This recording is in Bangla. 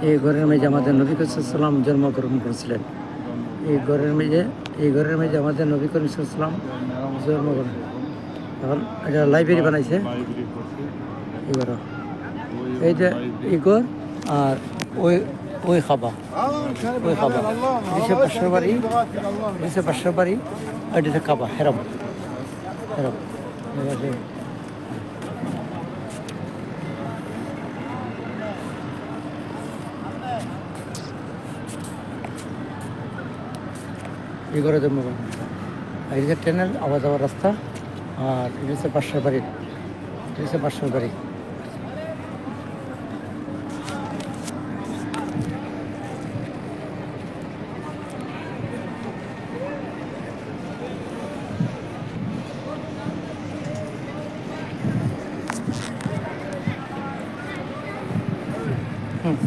এই ঘরের মেঝে আমাদের নবী করিম সাল্লাম জন্মগ্রহণ করেছিলেন। এই ঘরের মেঝে আমাদের নবী করিম সাল্লাম জন্মগ্রহণ। এখন এটা লাইব্রেরি বানাইছে এই ঘর। এই যে এই ঘর আর ওই ওই খাবা এদিকে পাশের বাড়ি আর এদিকে কাবা হেরম হেরম। এই ঘরে জন্মগ্রহণ। আর এদিকে ট্রেনের আওয়া যাওয়ার রাস্তা আর এদিকে পাশের বাড়ি হুম।